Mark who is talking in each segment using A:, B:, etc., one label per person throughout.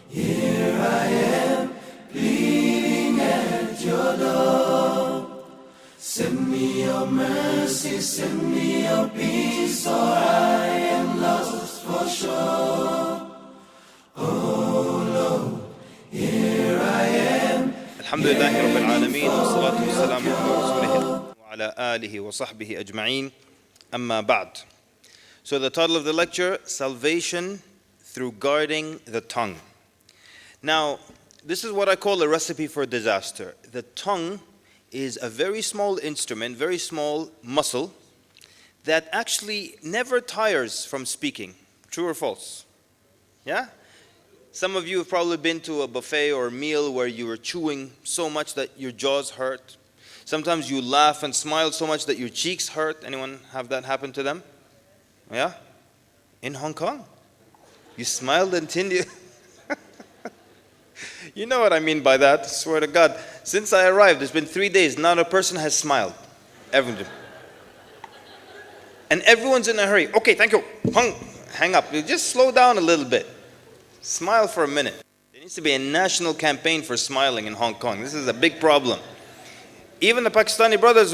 A: Here I am, pleading at your door. Send me your mercy, send me your peace, or I am lost for sure. Oh Lord, here I am.
B: Alhamdulillahi Rabbil Alameen, wa salatu wa salamu ala rasulih wa ala alihi wa sahbihi ajma'een, amma ba'd. So the title of the lecture, Salvation Through Guarding the Tongue. Now, this is what I call a recipe for disaster. The tongue is a very small instrument, very small muscle that actually never tires from speaking. True or false? Yeah? Some of you have probably been to a buffet or a meal where you were chewing so much that your jaws hurt. Sometimes you laugh and smile so much that your cheeks hurt. Anyone have that happen to them? Yeah? In Hong Kong? You smiled until you... You know what I mean by that, I swear to God. Since I arrived, it's been 3 days, not a person has smiled. Everyone. And everyone's in a hurry. Okay, thank you. Hang up. You just slow down a little bit. Smile for a minute. There needs to be a national campaign for smiling in Hong Kong. This is a big problem. Even the Pakistani brothers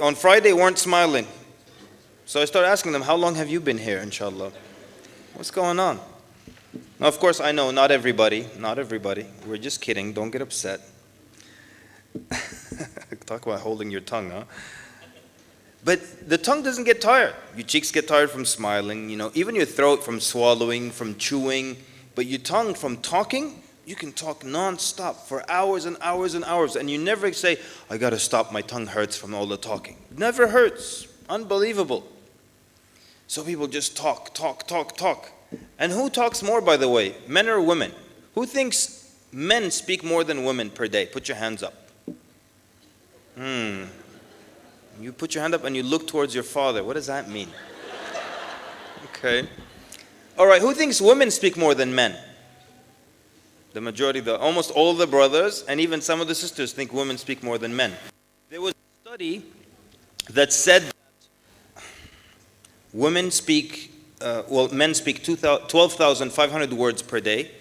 B: on Friday weren't smiling. So I started asking them, how long have you been here, inshallah? What's going on? Now, of course, I know not everybody. We're just kidding. Don't get upset. Talk about holding your tongue, huh? But the tongue doesn't get tired. Your cheeks get tired from smiling, even your throat from swallowing, from chewing. But your tongue from talking, you can talk non-stop for hours and hours and hours. And you never say, I got to stop, my tongue hurts from all the talking. It never hurts. Unbelievable. So people just talk. And who talks more, by the way, men or women? Who thinks men speak more than women per day? Put your hands up. You put your hand up and you look towards your father. What does that mean? Okay. All right, who thinks women speak more than men? The majority, almost all the brothers, and even some of the sisters think women speak more than men. There was a study that said that women speak, men speak 12,500 words per day,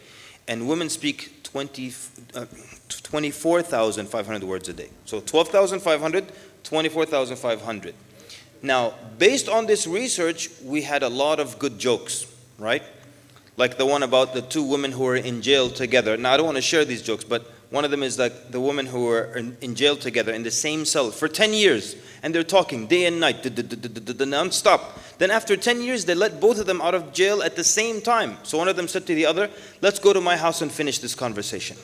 B: and women speak 24,500 words a day. So 12,500, 24,500. Now, based on this research, we had a lot of good jokes, right? Like the one about the two women who were in jail together. Now, I don't want to share these jokes, but one of them is like the women who were in jail together in the same cell for 10 years. And they're talking day and night, non-stop. Then after 10 years, they let both of them out of jail at the same time. So one of them said to the other, let's go to my house and finish this conversation.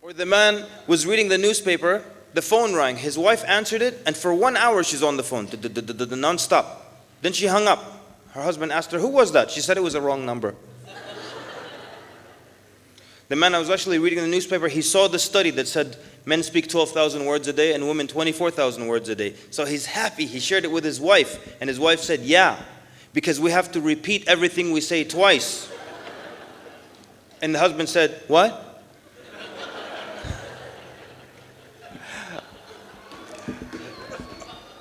B: Or the man was reading the newspaper, the phone rang, his wife answered it, and for 1 hour she's on the phone, non-stop. Then she hung up. Her husband asked her, who was that? She said it was a wrong number. The man I was actually reading the newspaper, he saw the study that said men speak 12,000 words a day and women 24,000 words a day. So he's happy, he shared it with his wife, and his wife said, yeah, because we have to repeat everything we say twice. And the husband said, what?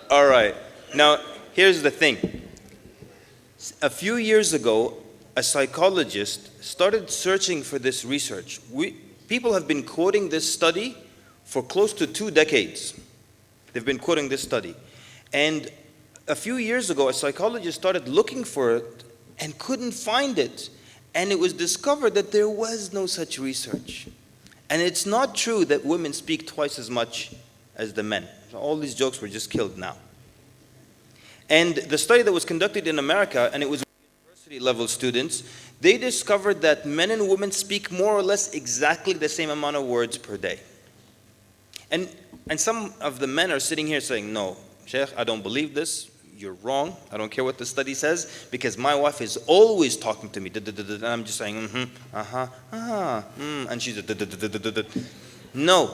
B: All right, now here's the thing. A few years ago, a psychologist started searching for this research. People have been quoting this study for close to 2 decades. They've been quoting this study. And a few years ago, a psychologist started looking for it and couldn't find it. And it was discovered that there was no such research. And it's not true that women speak twice as much as the men. So all these jokes were just killed now. And the study that was conducted in America, and it was university level students, they discovered that men and women speak more or less exactly the same amount of words per day. And some of the men are sitting here saying, no, Sheikh, I don't believe this. You're wrong. I don't care what the study says, because my wife is always talking to me. And I'm just saying, and she's No.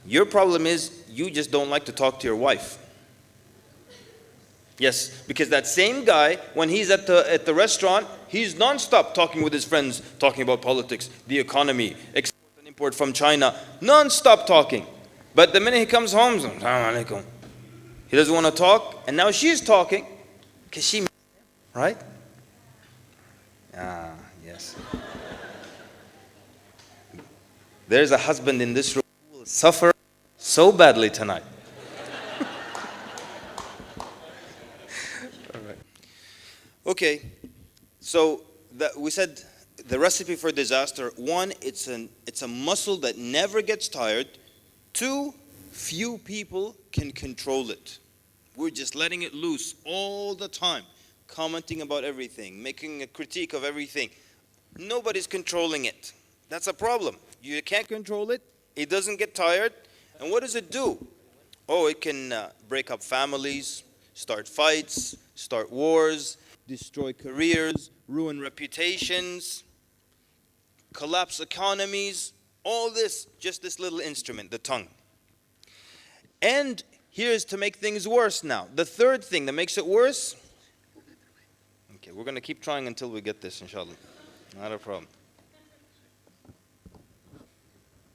B: Your problem is you just don't like to talk to your wife. Yes, because that same guy, when he's at the restaurant, he's non-stop talking with his friends, talking about politics, the economy, export and import from China, non-stop talking. But the minute he comes home, he doesn't want to talk, and now she's talking because she, right? Ah, yes. There's a husband in this room who will suffer so badly tonight. All right. Okay, so we said the recipe for disaster: one, it's a muscle that never gets tired. Two, few people can control it. We're just letting it loose all the time, commenting about everything, making a critique of everything. Nobody's controlling it. That's a problem. You can't control it. It doesn't get tired. And what does it do? Oh, it can break up families, start fights, start wars, destroy careers, ruin reputations, collapse economies. All this, just this little instrument, the tongue. And here's to make things worse now. The third thing that makes it worse. Okay, we're going to keep trying until we get this, inshallah. Not a problem.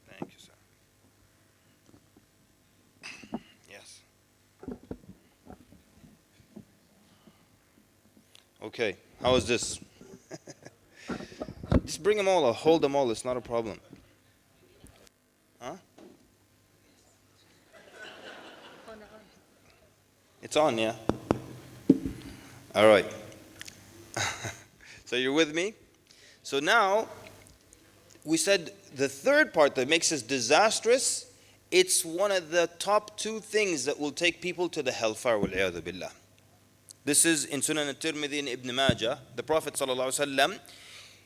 B: Thank you, sir. Yes. Okay, how is this? Just bring them all, I'll hold them all, it's not a problem. Huh? It's on, yeah? All right. So you're with me? So now, we said the third part that makes us disastrous, it's one of the top two things that will take people to the hellfire, wal-'iyadhu billah. This is in Sunan al-Tirmidhi and Ibn Majah. The Prophet ﷺ,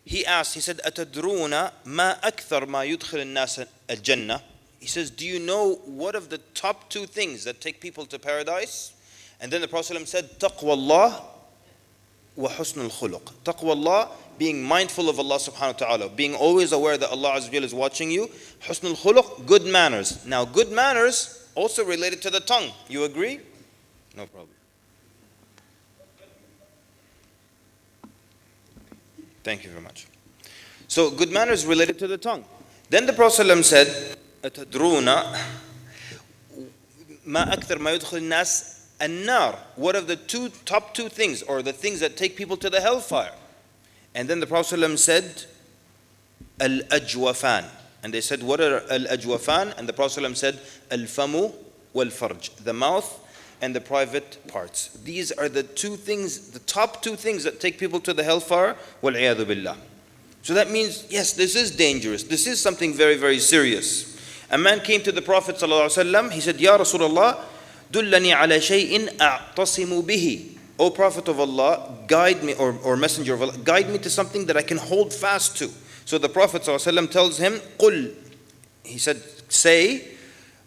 B: he asked, he said, أَتَدْرُونَ مَا أَكْثَرْ مَا يُدْخِلُ النَّاسَ الْجَنَّةِ. He says, do you know what of the top two things that take people to paradise? And then the Prophet ﷺ said, تَقْوَى اللَّهِ وَحُسْنُ الْخُلُقِ. Taqwa Allah, being mindful of Allah subhanahu wa ta'ala, being always aware that Allah Azza wa Jalla is watching you. Husnul khuluq, good manners. Now, good manners also related to the tongue. You agree? No problem. Thank you very much. So, good manners related to the tongue. Then the Prophet ﷺ said, أَتَدْرُونَ مَا أَكْثَرْ مَا يُدْخِلُ النَّاسِ النَّارِ. What are the top two things, or the things that take people to the hellfire? And then the Prophet ﷺ said, Al-Ajwafan. And they said, what are Al-Ajwafan? And the Prophet ﷺ said, Al-Famu wal-Farj. The mouth and the private parts. These are the two things, the top two things that take people to the hellfire, wal-'iyadhu billah. So that means, yes, this is dangerous. This is something very, very serious. A man came to the Prophet ﷺ, he said, Ya Rasulullah, dullani ala shay'in a'tasimu bihi. O Prophet of Allah, guide me, or Messenger of Allah, guide me to something that I can hold fast to. So the Prophet ﷺ tells him, Qul, he said, say,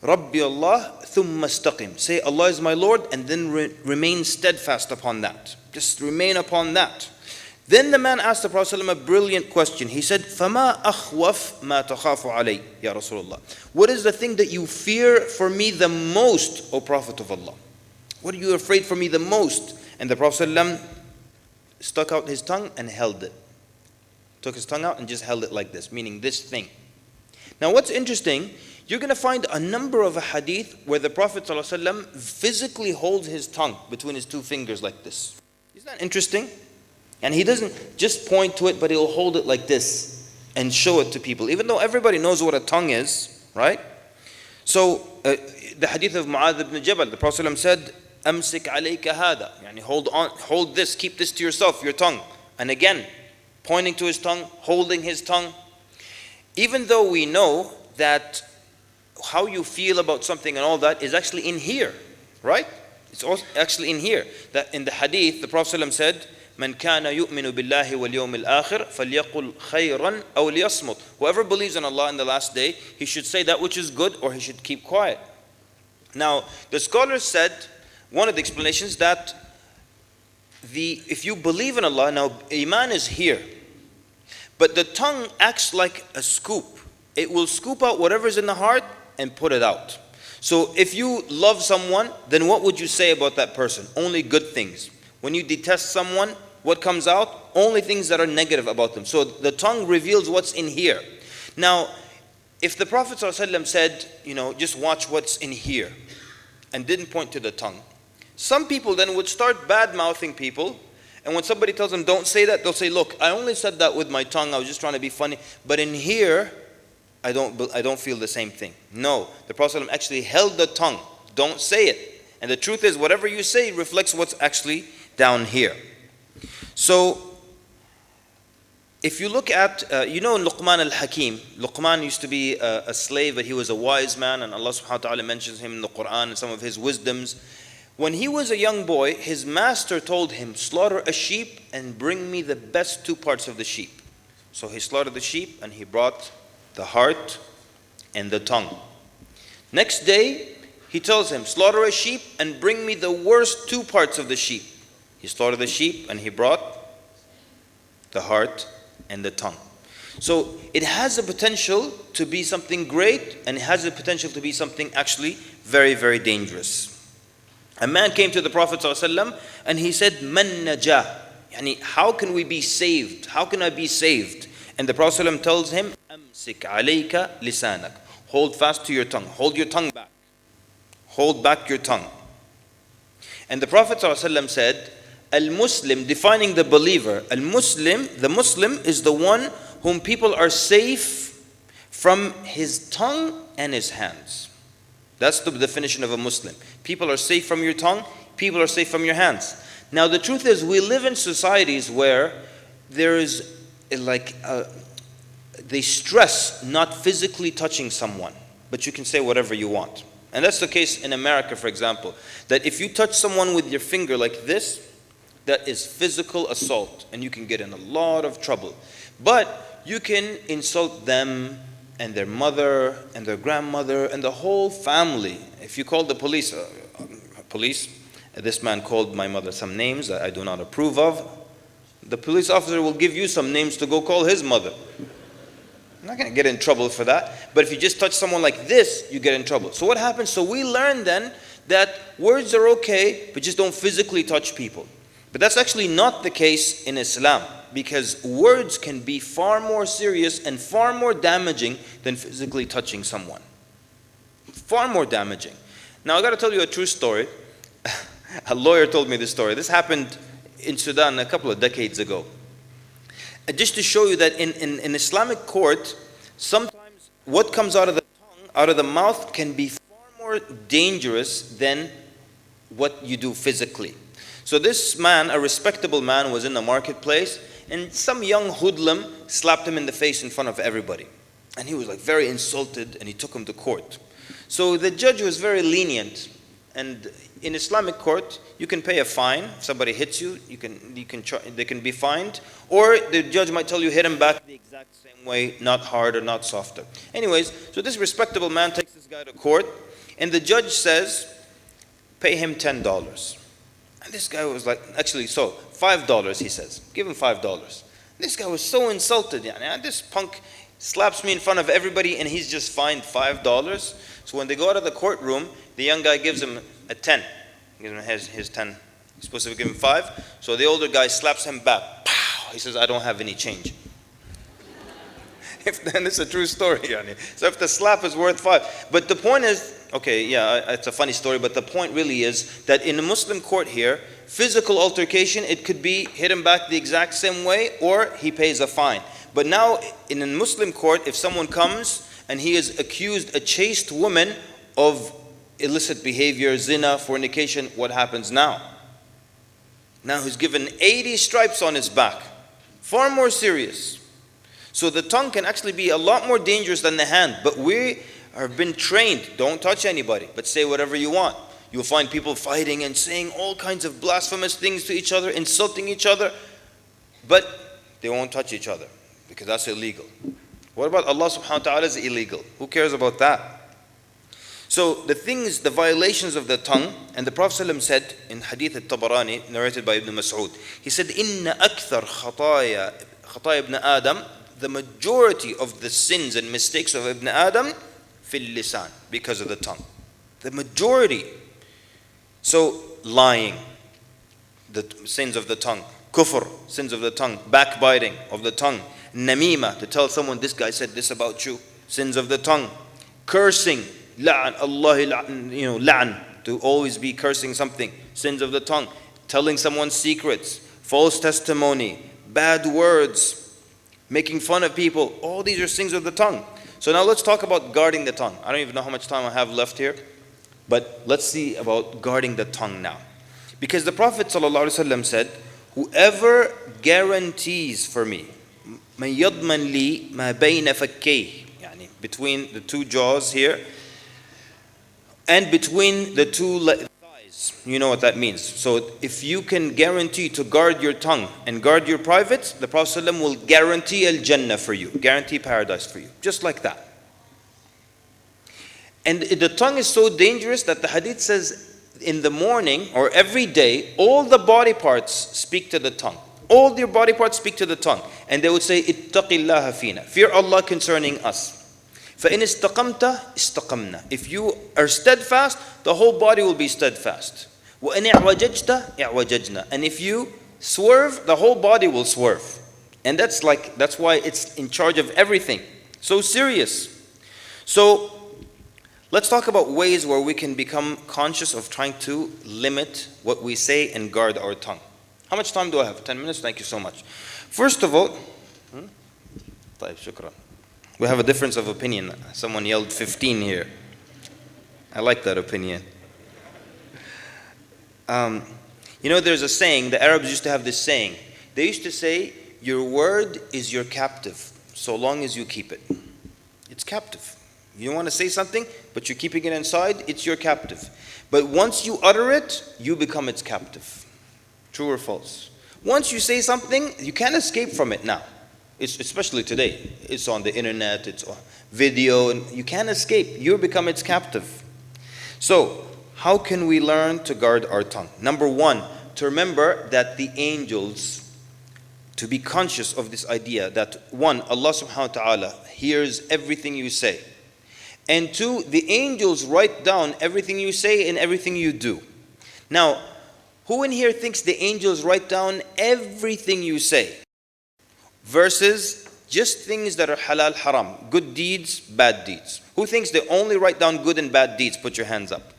B: Rabbi Allah, thumma istaqim. Say, Allah is my Lord, and then remain steadfast upon that. Just remain upon that. Then the man asked the Prophet ﷺ a brilliant question. He said, فَمَا أَخْوَفْ مَا تَخَافُ عَلَيْهِ Ya Rasulullah. What is the thing that you fear for me the most, O Prophet of Allah? What are you afraid for me the most? And the Prophet ﷺ stuck out his tongue and held it. Took his tongue out and just held it like this, meaning this thing. Now what's interesting, you're going to find a number of a hadith where the Prophet ﷺ physically holds his tongue between his two fingers like this. Isn't that interesting? And he doesn't just point to it, but he'll hold it like this and show it to people, even though everybody knows what a tongue is, right? So the hadith of Mu'adh ibn Jabal, the Prophet ﷺ said, أمسك عليك هذا. Yani hold this, keep this to yourself, your tongue. And again, pointing to his tongue, holding his tongue. Even though we know that how you feel about something and all that is actually in here, right? It's also actually in here. That in the hadith, the Prophet ﷺ said, من كان يؤمن بالله واليوم الآخر فليقل خيرا أو ليصمت. Whoever believes in Allah in the last day, he should say that which is good, or he should keep quiet. Now, the scholars said, one of the explanations, that if you believe in Allah, now Iman is here, but the tongue acts like a scoop. It will scoop out whatever's in the heart and put it out. So if you love someone, then what would you say about that person? Only good things. When you detest someone, what comes out? Only things that are negative about them. So the tongue reveals what's in here. Now, if the Prophet ﷺ said, just watch what's in here, and didn't point to the tongue, some people then would start bad-mouthing people And when somebody tells them, don't say that, they'll say, look, I only said that with my tongue. I was just trying to be funny. But in here, I don't feel the same thing. No, the Prophet ﷺ actually held the tongue. Don't say it. And the truth is, whatever you say reflects what's actually down here. So, if you look at, in Luqman al-Hakim, Luqman used to be a slave, but he was a wise man, and Allah subhanahu wa ta'ala mentions him in the Quran and some of his wisdoms. When he was a young boy, his master told him, slaughter a sheep and bring me the best two parts of the sheep. So he slaughtered the sheep and he brought the heart and the tongue. Next day, he tells him, slaughter a sheep and bring me the worst two parts of the sheep. He slaughtered the sheep and he brought the heart and the tongue. So it has the potential to be something great, and it has the potential to be something actually very, very dangerous. A man came to the Prophet ﷺ and he said, Man najah? Yani, how can we be saved? How can I be saved? And the Prophet ﷺ tells him, Amsik alayka lisanak. Hold fast to your tongue. Hold your tongue back. Hold back your tongue. And the Prophet ﷺ said, Al-Muslim, defining the believer, Al-Muslim, the Muslim is the one whom people are safe from his tongue and his hands. That's the definition of a Muslim. People are safe from your tongue, people are safe from your hands. Now the truth is, we live in societies where there is they stress not physically touching someone, but you can say whatever you want. And that's the case in America, for example, that if you touch someone with your finger like this, that is physical assault, and you can get in a lot of trouble. But you can insult them and their mother and their grandmother and the whole family. If you call the police, this man called my mother some names that I do not approve of, the police officer will give you some names to go call his mother. I'm not going to get in trouble for that. But if you just touch someone like this, you get in trouble. So what happens? So we learn then that words are okay, but just don't physically touch people. But that's actually not the case in Islam, because words can be far more serious and far more damaging than physically touching someone. Far more damaging. Now I got to tell you a true story. A lawyer told me this story. This happened in Sudan a couple of decades ago. Just to show you that in Islamic court, sometimes what comes out of the tongue, out of the mouth, can be far more dangerous than what you do physically. So this man, a respectable man, was in the marketplace, and some young hoodlum slapped him in the face in front of everybody. And he was very insulted, and he took him to court. So the judge was very lenient. And in Islamic court, you can pay a fine. If somebody hits you, they can be fined. Or the judge might tell you, hit him back the exact same way, not harder, not softer. Anyways, so this respectable man takes this guy to court, and the judge says, pay him $10. And this guy was $5, he says. Give him $5. This guy was so insulted. This punk slaps me in front of everybody and he's just fined $5. So when they go out of the courtroom, the young guy gives him a 10. He gives him his 10. He's supposed to give him 5. So the older guy slaps him back. Pow! He says, I don't have any change. Then it's a true story. So if the slap is worth 5. But the point is, okay, yeah, it's a funny story, but the point really is that in a Muslim court here, physical altercation, it could be hit him back the exact same way, or he pays a fine. But now in a Muslim court, if someone comes and he has accused a chaste woman of illicit behavior, zina, fornication, what happens now? Now he's given 80 stripes on his back. Far more serious. So the tongue can actually be a lot more dangerous than the hand, but we have been trained, don't touch anybody, but say whatever you want. You'll find people fighting and saying all kinds of blasphemous things to each other, insulting each other, but they won't touch each other because that's illegal. What about Allah subhanahu wa ta'ala is illegal? Who cares about that? So the things, the violations of the tongue, and the Prophet ﷺ said in Hadith al-Tabarani, narrated by Ibn Mas'ud, he said, Inna akthar khataya ibn Adam, the majority of the sins and mistakes of Ibn Adam, fil lisan, because of the tongue. The majority. So lying, the sins of the tongue. Kufr, sins of the tongue. Backbiting of the tongue. Namima, to tell someone this guy said this about you, sins of the tongue. Cursing, la'an, Allah, la'an, to always be cursing something, sins of the tongue. Telling someone secrets, false testimony, bad words, making fun of people. All these are things of the tongue. So now let's talk about guarding the tongue. I don't even know how much time I have left here, but let's see about guarding the tongue now. Because the Prophet ﷺ said, whoever guarantees for me, مَنْ يَضْمَنْ لِي مَا بَيْنَ فَكَّيْهِ, between the two jaws here, and between the two thighs. You know what that means. So if you can guarantee to guard your tongue and guard your privates, the Prophet ﷺ will guarantee al-Jannah for you, guarantee paradise for you, just like that. And the tongue is so dangerous that the hadith says in the morning or every day, all the body parts speak to the tongue. All your body parts speak to the tongue. And they would say, ittaqi Allah fina. Fear Allah concerning us. فَإِنِ اسْتَقَمْتَ اسْتَقَمْنَا. If you are steadfast, the whole body will be steadfast. وَإِنِ اعْوَجَجْتَ اعْوَجَجْنَا. And if you swerve, the whole body will swerve. And that's why it's in charge of everything. So serious. So let's talk about ways where we can become conscious of trying to limit what we say and guard our tongue. How much time do I have? 10 minutes? Thank you so much. First of all, طيب شكرا. We have a difference of opinion. Someone yelled 15 here. I like that opinion. There's a saying, the Arabs used to have this saying. They used to say, your word is your captive, so long as you keep it. It's captive. You want to say something, but you're keeping it inside, it's your captive. But once you utter it, you become its captive. True or false? Once you say something, you can't escape from it now. Especially today. It's on the internet, it's on video, and you can't escape. You become its captive. So, how can we learn to guard our tongue? Number one, to remember that the angels, to be conscious of this idea that one, Allah subhanahu wa ta'ala hears everything you say. And two, the angels write down everything you say and everything you do. Now, who in here thinks the angels write down everything you say? Versus just things that are halal, haram, good deeds, bad deeds. Who thinks they only write down good and bad deeds? Put your hands up.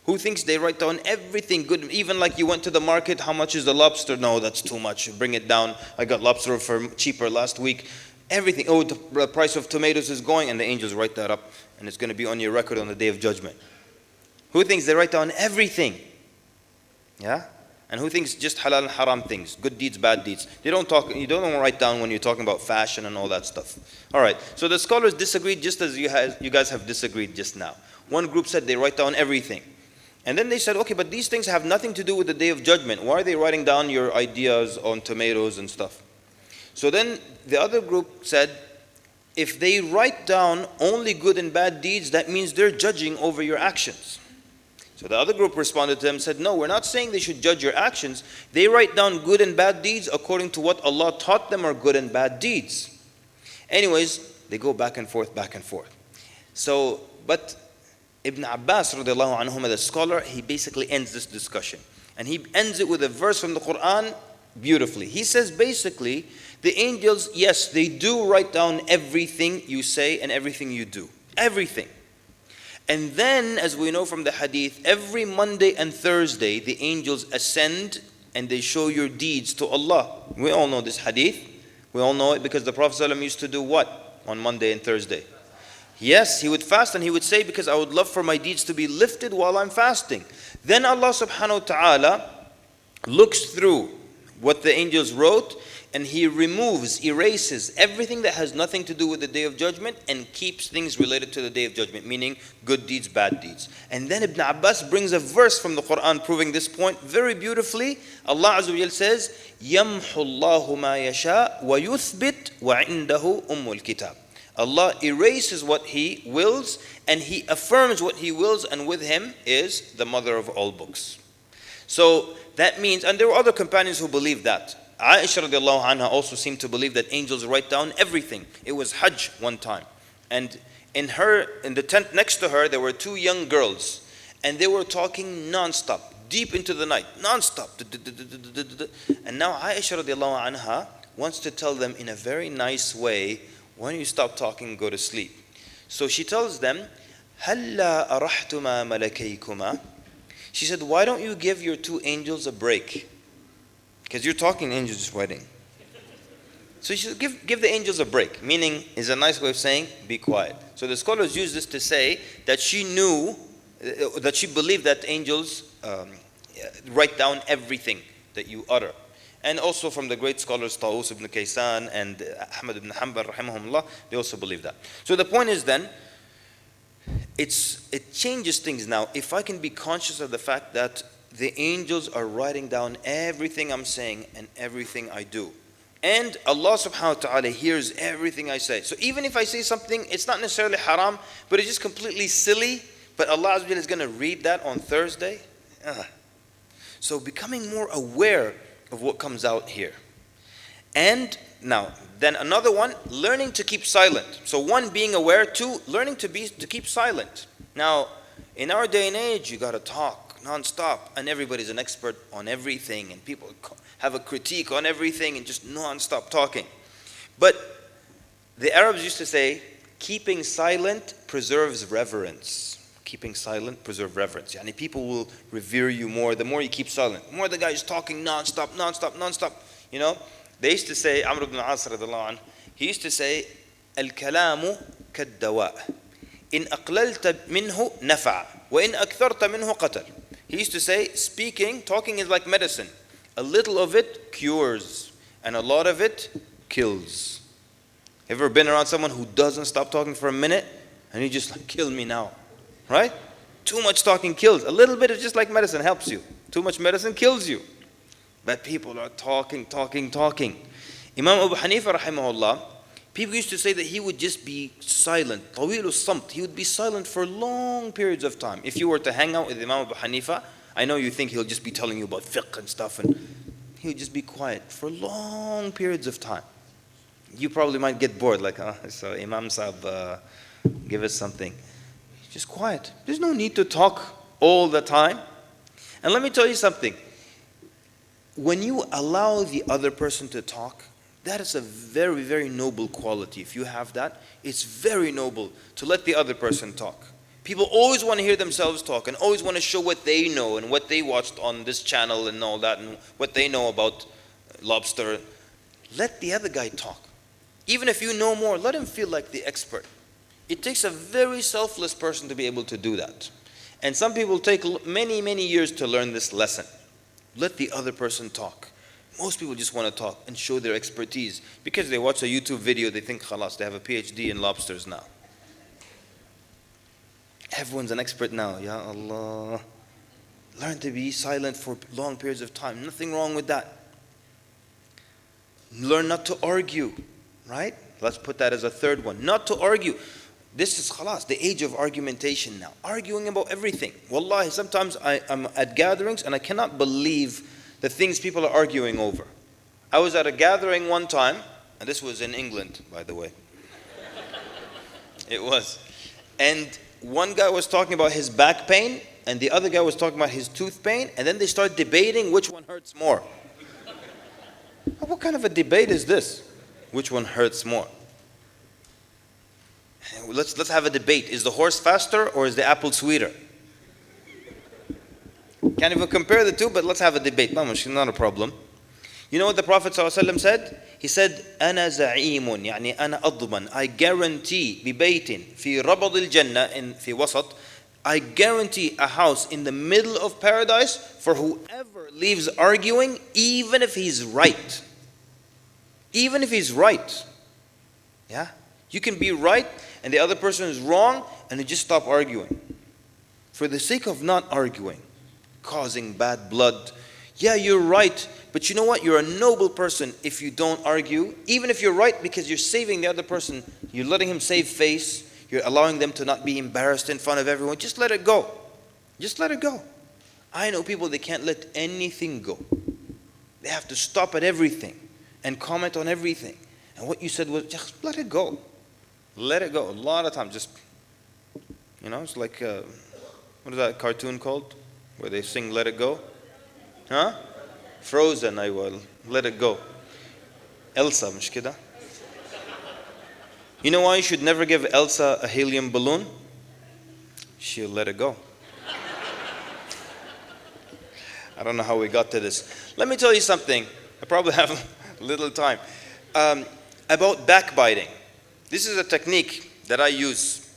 B: Who thinks they write down everything good? Even like you went to the market, how much is the lobster? No, that's too much. Bring it down. I got lobster for cheaper last week. Everything. Oh, the price of tomatoes is going, and the angels write that up, and it's going to be on your record on the day of judgment. Who thinks they write down everything? Yeah? And who thinks just halal and haram things, good deeds, bad deeds? You don't write down when you're talking about fashion and all that stuff. All right. So the scholars disagreed just as you guys have disagreed just now. One group said they write down everything. And then they said, okay, but these things have nothing to do with the day of judgment. Why are they writing down your ideas on tomatoes and stuff? So then the other group said, if they write down only good and bad deeds, that means they're judging over your actions. So the other group responded to them and said, no, we're not saying they should judge your actions. They write down good and bad deeds according to what Allah taught them are good and bad deeds. Anyways, they go back and forth, back and forth. So, but Ibn Abbas, radiallahu anhuma, the scholar, he basically ends this discussion. And he ends it with a verse from the Quran beautifully. He says basically, the angels, yes, they do write down everything you say and everything you do. Everything. And then, as we know from the hadith, every Monday and Thursday, the angels ascend and they show your deeds to Allah. We all know this hadith. We all know it because the Prophet ﷺ used to do what on Monday and Thursday? Yes, he would fast and he would say, because I would love for my deeds to be lifted while I'm fasting. Then Allah subhanahu wa ta'ala looks through what the angels wrote, and he erases everything that has nothing to do with the day of judgment and keeps things related to the day of judgment, meaning good deeds, bad deeds. And then Ibn Abbas brings a verse from the Quran proving this point very beautifully. Allah Azza wa Jal says, يَمْحُ اللَّهُ مَا يَشَاءُ وَيُثْبِتْ وَعِنْدَهُ أُمُّ الْكِتَابِ. Allah erases what He wills and He affirms what He wills, and with Him is the mother of all books. So that means, and there were other companions who believed that. Aisha radiallahu anha also seemed to believe that angels write down everything. It was Hajj one time. And in the tent next to her, there were two young girls. And they were talking non-stop, deep into the night, non-stop. And now Aisha radiallahu anha wants to tell them in a very nice way, why don't you stop talking and go to sleep? So she tells them, هَلَّا أَرَحْتُمَا مَلَكَيْكُمَا. She said, why don't you give your two angels a break? Because you're talking, angels just writing. So you should give the angels a break, meaning is a nice way of saying, be quiet. So the scholars use this to say that she knew, that she believed that angels write down everything that you utter. And also from the great scholars, Tawus ibn Kaysan and Ahmad ibn Hanbal, rahimahumullah, they also believe that. So the point is then, it changes things now. If I can be conscious of the fact that the angels are writing down everything I'm saying and everything I do. And Allah subhanahu wa ta'ala hears everything I say. So even if I say something, it's not necessarily haram, but it's just completely silly, but Allah Azza wa Jalla is going to read that on Thursday. So becoming more aware of what comes out here. And now, then another one, learning to keep silent. So one, being aware. Two, learning to keep silent. Now, in our day and age, you got to talk non-stop, and everybody's an expert on everything, and people have a critique on everything and just non-stop talking. But the Arabs used to say, keeping silent preserves reverence. Keeping silent preserves reverence. Yani people will revere you more the more you keep silent. The more the guy is talking non-stop, non-stop, non-stop. You know, they used to say, Amr ibn al-As radiyallahu anhu, he used to say, al-kalamu kad-dawa. In aqlalta minhu nafa, wa in aktharta minhu qatal. He used to say, talking is like medicine. A little of it cures, and a lot of it kills. Ever been around someone who doesn't stop talking for a minute, and you just like, kill me now, right? Too much talking kills. A little bit is just like medicine, helps you. Too much medicine kills you. But people are talking. Imam Abu Hanifa rahimahullah, people used to say that he would just be silent. طويل الصمت. He would be silent for long periods of time. If you were to hang out with Imam Abu Hanifa, I know you think he'll just be telling you about fiqh and stuff, and he would just be quiet for long periods of time. You probably might get bored, like, so Imam Sahib, give us something. Just quiet. There's no need to talk all the time. And let me tell you something. When you allow the other person to talk, that is a very, very noble quality. If you have that, it's very noble to let the other person talk. People always want to hear themselves talk and always want to show what they know and what they watched on this channel and all that and what they know about lobster. Let the other guy talk. Even if you know more, let him feel like the expert. It takes a very selfless person to be able to do that. And some people take many, many years to learn this lesson. Let the other person talk. Most people just want to talk and show their expertise. Because they watch a YouTube video, they think, khalas, they have a PhD in lobsters now. Everyone's an expert now, ya Allah. Learn to be silent for long periods of time. Nothing wrong with that. Learn not to argue, right? Let's put that as a third one. Not to argue. This is khalas, the age of argumentation now. Arguing about everything. Wallahi, sometimes I'm at gatherings and I cannot believe the things people are arguing over. I was at a gathering one time, and this was in England, by the way. It was. And one guy was talking about his back pain, and the other guy was talking about his tooth pain, and then they start debating which one hurts more. What kind of a debate is this? Which one hurts more? Let's have a debate. Is the horse faster or is the apple sweeter? Can't even compare the two, but let's have a debate. No, not a problem. You know what the Prophet ﷺ said? He said, أنا زعيم يعني أنا أضمن. I guarantee ببيت في ربض الجنة في وسط. I guarantee a house in the middle of paradise for whoever leaves arguing, even if he's right. Even if he's right. Yeah? You can be right and the other person is wrong and you just stop arguing. For the sake of not arguing, causing bad blood. Yeah, you're right, but you know what? You're a noble person if you don't argue. Even if you're right because you're saving the other person, you're letting him save face, you're allowing them to not be embarrassed in front of everyone. Just let it go. Just let it go. I know people, they can't let anything go. They have to stop at everything and comment on everything. And what you said was, just let it go. Let it go. A lot of times, just, you know, it's like, what is that cartoon called? Where they sing Let It Go? Huh? Frozen, I will. Let it go. Elsa, مش كده? You know why you should never give Elsa a helium balloon? She'll let it go. I don't know how we got to this. Let me tell you something. I probably have little time. About backbiting. This is a technique that I use.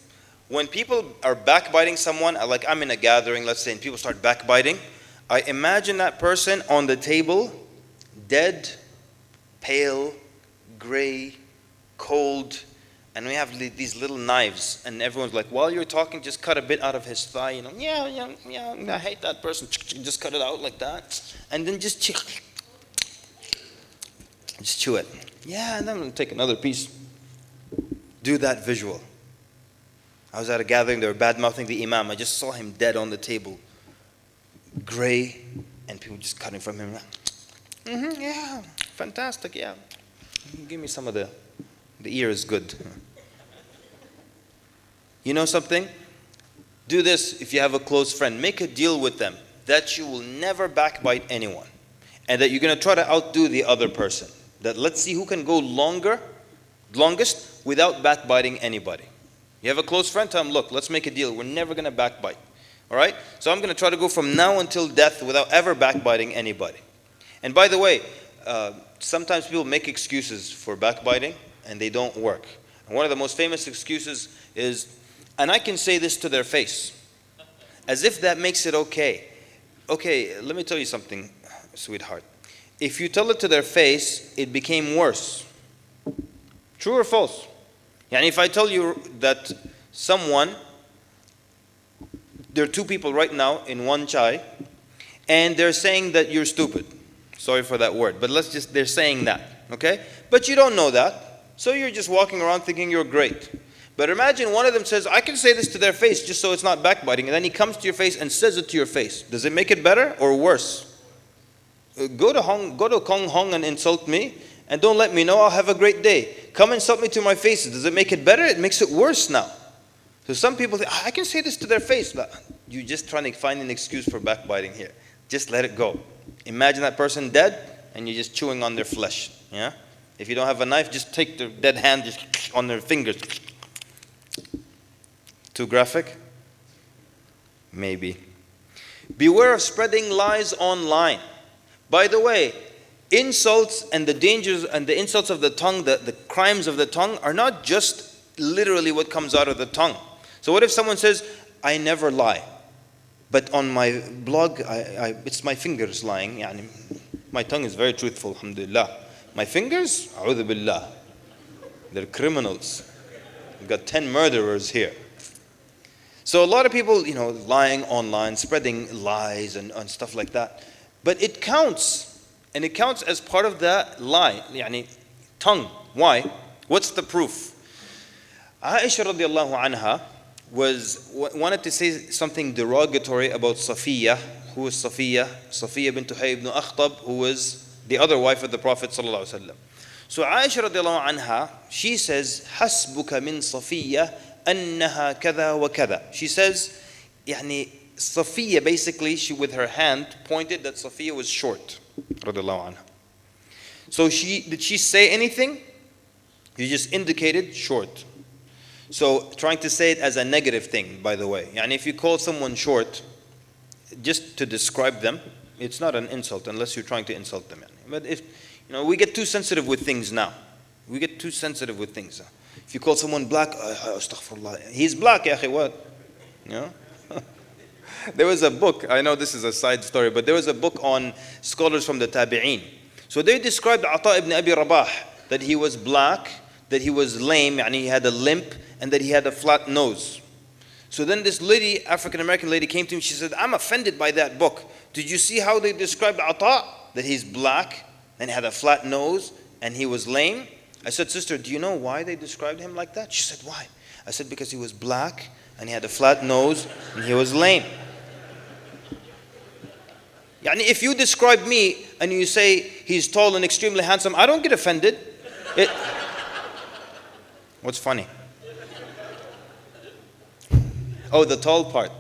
B: When people are backbiting someone, like I'm in a gathering, let's say, and people start backbiting, I imagine that person on the table, dead, pale, gray, cold, and we have these little knives, and everyone's like, while you're talking, just cut a bit out of his thigh, yeah, I hate that person, just cut it out like that, and then just chew it. Yeah, and then I'm going to take another piece. Do that visual. I was at a gathering, they were bad-mouthing the imam. I just saw him dead on the table. Gray, and people just cutting from him. Yeah, fantastic, yeah. Give me some of the ear is good. You know something? Do this if you have a close friend. Make a deal with them that you will never backbite anyone. And that you're going to try to outdo the other person. That let's see who can go longest without backbiting anybody. You have a close friend, tell him, look, let's make a deal. We're never going to backbite. All right? So I'm going to try to go from now until death without ever backbiting anybody. And by the way, sometimes people make excuses for backbiting and they don't work. And one of the most famous excuses is, and I can say this to their face, as if that makes it okay. Okay, let me tell you something, sweetheart. If you tell it to their face, it became worse. True or false? And if I tell you that there are two people right now in one chai, and they're saying that you're stupid. Sorry for that word, but they're saying that, okay? But you don't know that, so you're just walking around thinking you're great. But imagine one of them says, I can say this to their face just so it's not backbiting, and then he comes to your face and says it to your face. Does it make it better or worse? Go to Kong Hong and insult me, and don't let me know. I'll have a great day. Come insult me to my face. Does it make it better? It makes it worse now. So some people think, I can say this to their face, but you're just trying to find an excuse for backbiting here. Just let it go. Imagine that person dead, and you're just chewing on their flesh. Yeah. If you don't have a knife, just take the dead hand just on their fingers. Too graphic? Maybe. Beware of spreading lies online. By the way, insults and the dangers and the insults of the tongue, the crimes of the tongue are not just literally what comes out of the tongue. So what if someone says, I never lie, but on my blog, it's my fingers lying. Yani, my tongue is very truthful, alhamdulillah. My fingers, a'udhu billah, they're criminals. We've got 10 murderers here. So a lot of people, lying online, spreading lies and stuff like that. But it counts, and it counts as part of that lie, yani tongue. Why? What's the proof? Aisha radiallahu anha wanted to say something derogatory about Safiya. Who was Safiya? Safiya bint Huyay ibn Akhtab, who was the other wife of the Prophet sallallahu alaihi wasallam. So Aisha radiallahu anha, she says, "Hasbuka min Safiya annaha kada wa kada." She says, yani Safiya, basically, she with her hand pointed that Safiya was short. Radiallahu anha. So did she say anything? You just indicated short. So trying to say it as a negative thing, by the way. And if you call someone short, just to describe them, it's not an insult unless you're trying to insult them. But if we get too sensitive with things now. We get too sensitive with things. If you call someone black, astaghfirullah, he's black, ya akhi, what? There was a book, I know this is a side story, but there was a book on scholars from the Tabi'een. So they described Ata ibn Abi Rabah, that he was black, that he was lame, and he had a limp, and that he had a flat nose. So then this lady, African-American lady, came to him, she said, I'm offended by that book. Did you see how they described Ata? That he's black, and had a flat nose, and he was lame? I said, sister, do you know why they described him like that? She said, why? I said, because he was black, and he had a flat nose, and he was lame. Yani if you describe me and you say he's tall and extremely handsome, I don't get offended. What's funny? Oh, the tall part.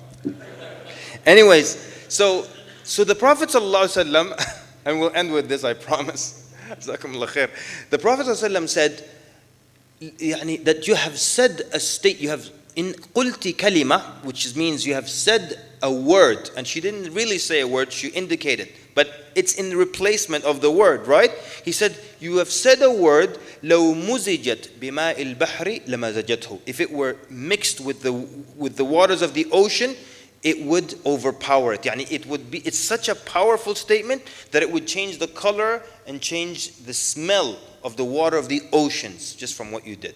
B: Anyways, so the Prophet ﷺ, and we'll end with this, I promise. The Prophet ﷺ said that you have said in قلتِ كلمة, which means you have said a word, and she didn't really say a word, she indicated, but it's in replacement of the word, right? He said, you have said a word, لو مزجت بماء البحر لمزجته. If it were mixed with the waters of the ocean, it would overpower it. Yani it's such a powerful statement that it would change the color and change the smell of the water of the oceans just from what you did.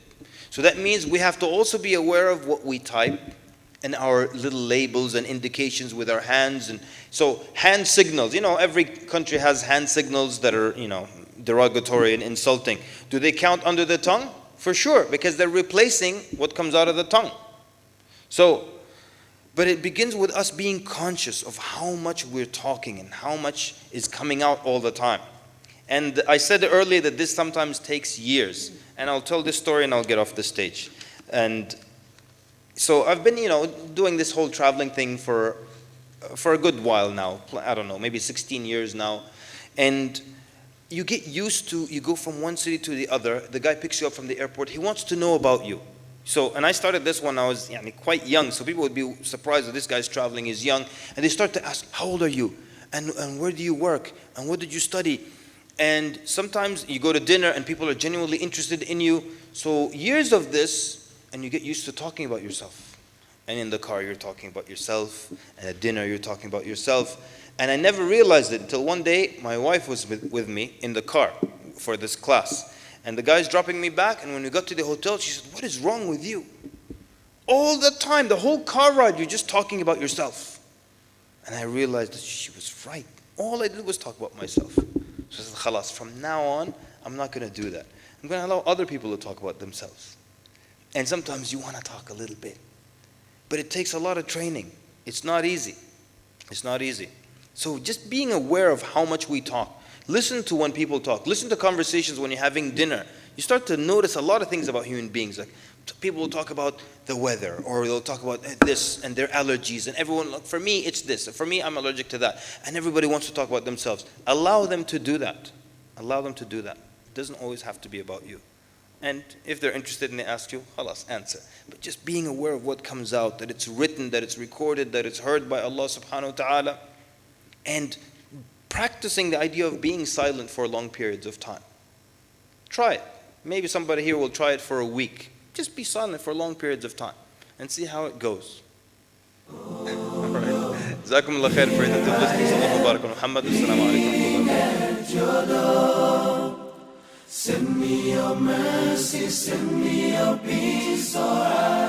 B: So that means we have to also be aware of what we type and our little labels and indications with our hands. And so hand signals, every country has hand signals that are, derogatory and insulting. Do they count under the tongue? For sure, because they're replacing what comes out of the tongue. So, but it begins with us being conscious of how much we're talking and how much is coming out all the time. And I said earlier that this sometimes takes years. And I'll tell this story and I'll get off the stage. And so I've been, doing this whole traveling thing for a good while now. I don't know, maybe 16 years now. And you get used to, you go from one city to the other. The guy picks you up from the airport. He wants to know about you. So, and I started this when I was quite young. So people would be surprised that this guy's traveling, he's young. And they start to ask, how old are you? And where do you work? And what did you study? And sometimes you go to dinner and people are genuinely interested in you. So years of this, and you get used to talking about yourself. And in the car, you're talking about yourself. And at dinner, you're talking about yourself. And I never realized it until one day, my wife was with me in the car for this class. And the guy's dropping me back. And when we got to the hotel, she said, what is wrong with you? All the time, the whole car ride, you're just talking about yourself. And I realized that she was right. All I did was talk about myself. So I said, khalas, from now on, I'm not going to do that. I'm going to allow other people to talk about themselves. And sometimes you want to talk a little bit. But it takes a lot of training. It's not easy. It's not easy. So just being aware of how much we talk. Listen to when people talk. Listen to conversations when you're having dinner. You start to notice a lot of things about human beings. Like people will talk about the weather, or they'll talk about this and their allergies. And everyone, look, for me, it's this. For me, I'm allergic to that. And everybody wants to talk about themselves. Allow them to do that. Allow them to do that. It doesn't always have to be about you. And if they're interested and they ask you, khalas, answer. But just being aware of what comes out, that it's written, that it's recorded, that it's heard by Allah subhanahu wa ta'ala. And practicing the idea of being silent for long periods of time. Try it. Maybe somebody here will try it for a week. Just be silent for long periods of time and see how it goes. All right. Jazakumullah khair for attentive listening. Sallallahu barak wa Muhammad. Assalamu alaikum wa rahmatullahi.
A: Send me your mercy, send me your peace, alright.